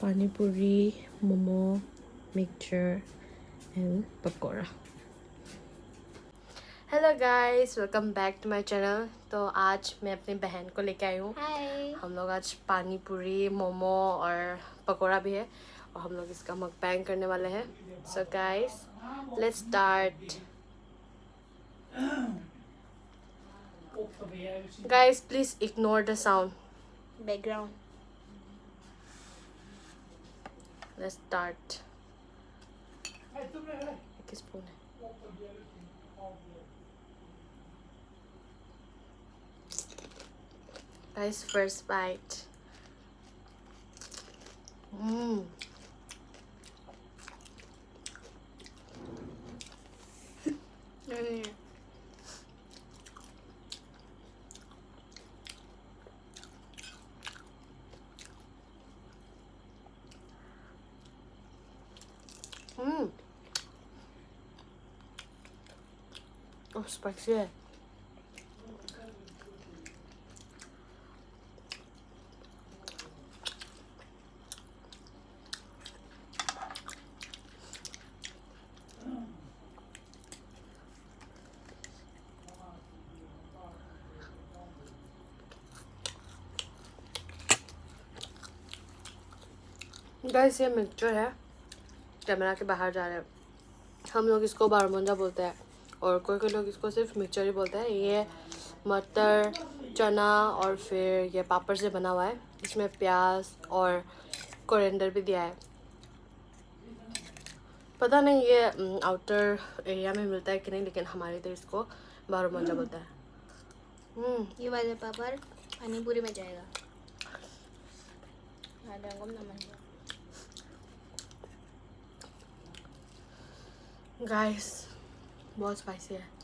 Panipuri, Momo, mixture and Pakora. Hello guys, welcome back to my channel. तो आज मैं अपनी बहन को लेके आई हूँ। हम लोग आज पानी पूरी, मोमो और पकोड़ा भी है और हम लोग इसका मकबैंग करने वाले हैं। So guys, let's start. Guys, please ignore the sound background. Let's start. एक स्पून है। Guys, first bite. Mmm. Mmm. Oh, spicy है। गाइस, ये मिक्सचर है। कैमरा के बाहर जा रहे हैं। हम लोग इसको बारमुंजा बोलते हैं और कोई कोई लोग इसको सिर्फ मिक्सचर ही बोलते हैं। ये मटर, चना और फिर ये पापड़ से बना हुआ है। इसमें प्याज और कोरिएंडर भी दिया है। पता नहीं ये आउटर एरिया में मिलता है कि नहीं, लेकिन हमारे इधर इसको बारमुंजा बोलता है। ये वाले पापड़ पानीपुरी में जाएगा। गाइस, बहुत स्पाइसी है।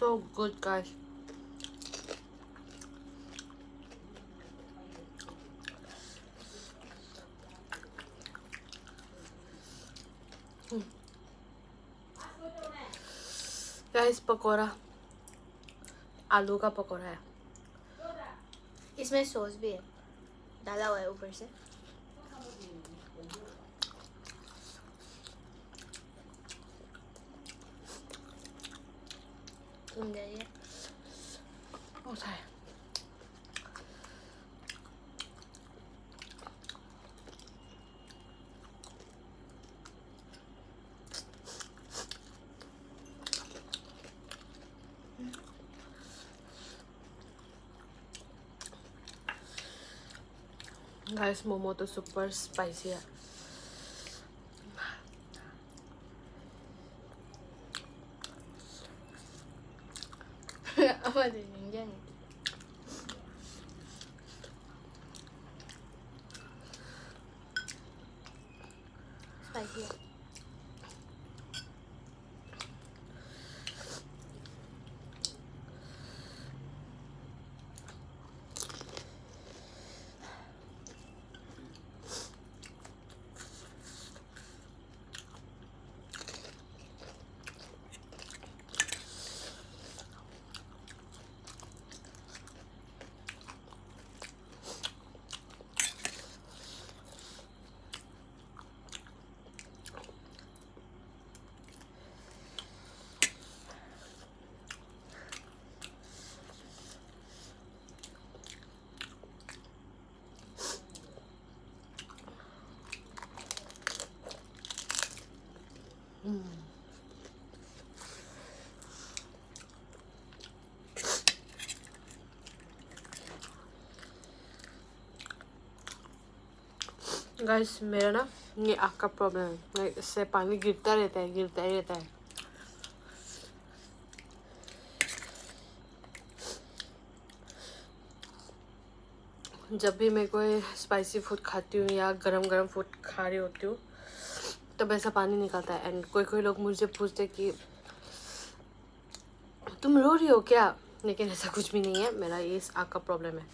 So good, guys. Guys, pakora आलू का पकोड़ा है। इसमें सॉस भी है, डाला हुआ है ऊपर से। तुम जाइए। गाइस, मोमो तो सुपर स्पाइसी है। स्पाइसी है। गाइस, मेरा ना ये आँख का प्रॉब्लम है। इससे पानी गिरता रहता है, गिरता ही रहता है। जब भी मैं कोई स्पाइसी फूड खाती हूँ या गरम गरम फूड खा रही होती हूँ तब ऐसा पानी निकलता है। एंड कोई लोग मुझसे पूछते कि तुम रो रही हो क्या, लेकिन ऐसा कुछ भी नहीं है, मेरा ये आँख का प्रॉब्लम है।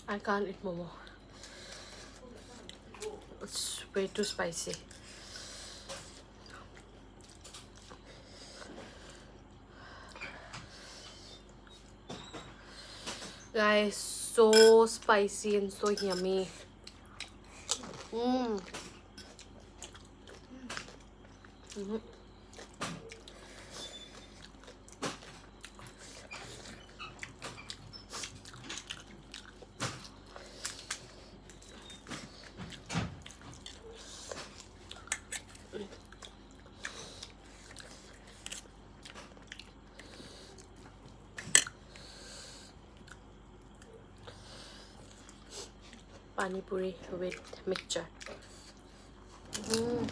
I can't eat momo. It's way too spicy. Guys, so spicy and so yummy. Mm. Mm-hmm. Panipuri with mixture. Mm.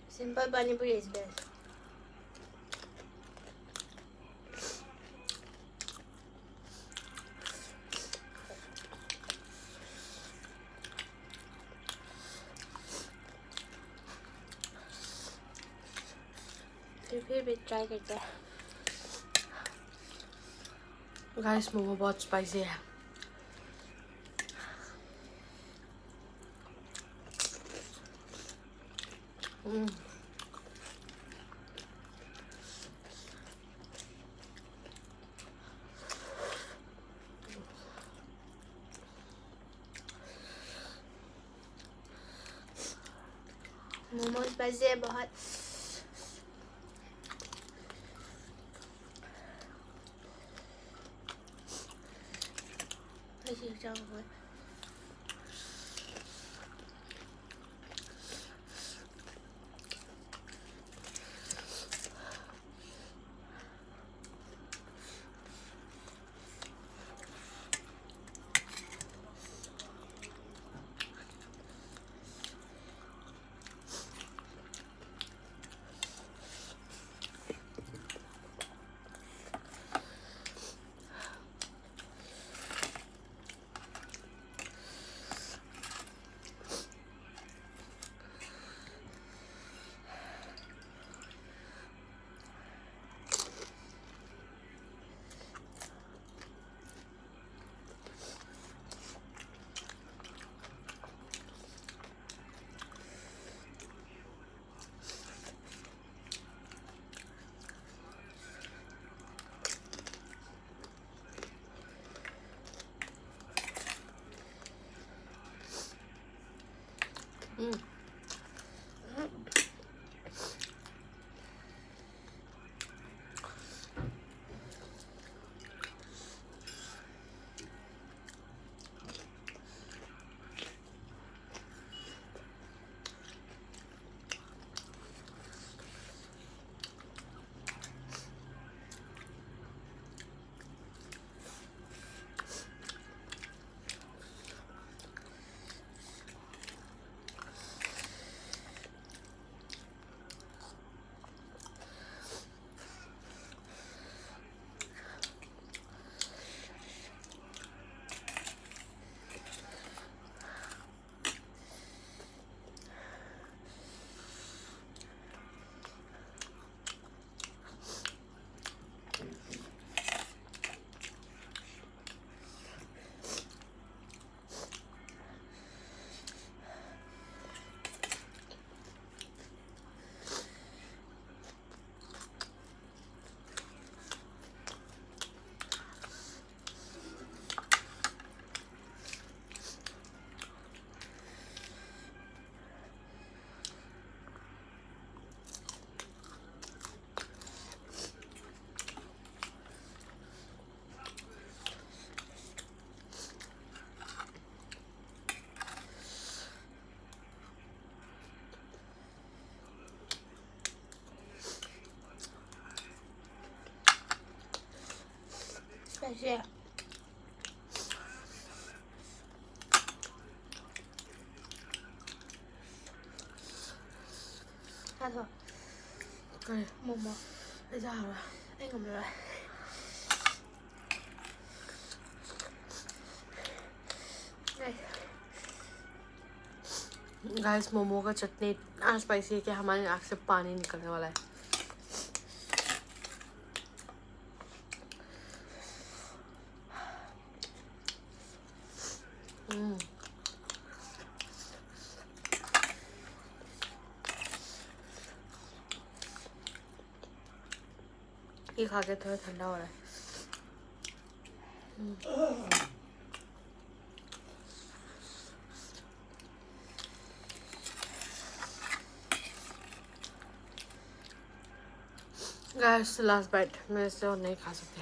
Simple Panipuri is best. फिर भी ट्राई करते हैं। गाइस मोमो बहुत स्पाइसी है। मोमो स्पाइसी है बहुत। ऐसे जाऊंगा। स्पाइसी है। thôi. Cái Momo. bây giờ rồi. Anh ngầm rồi. Đây. Guys momo का चटनी इतना स्पाइसी है कि हमारी आँख से पानी निकलने वाला है. ये खा के थोड़ा ठंडा हो रहा है. गाइस लास्ट बाइट मैं इससे और नहीं खा सकते.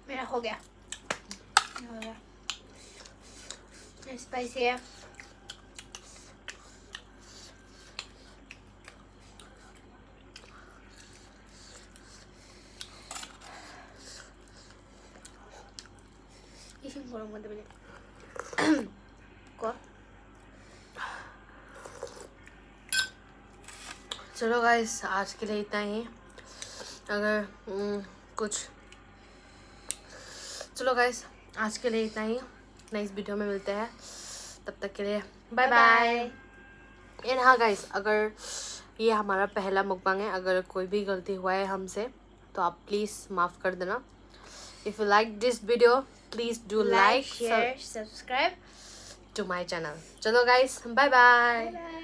मेरा हो गया. हो गया. स्पाइसी है. 이신 거랑 뭔데 그냥. 거? चलो गाइस आज के लिए इतना ही. अगर कुछ चलो गाइस आज के लिए इतना ही. नेक्स्ट वीडियो में मिलते हैं. तब तक के लिए बाय बाय. एंड हाँ गाइस अगर ये हमारा पहला मुकबांग है. अगर कोई भी गलती हुआ है हमसे तो आप प्लीज़ माफ़ कर देना. If you like this video please do Like, like share, subscribe. To my channel. चलो गाइस बाय बाय. Bye.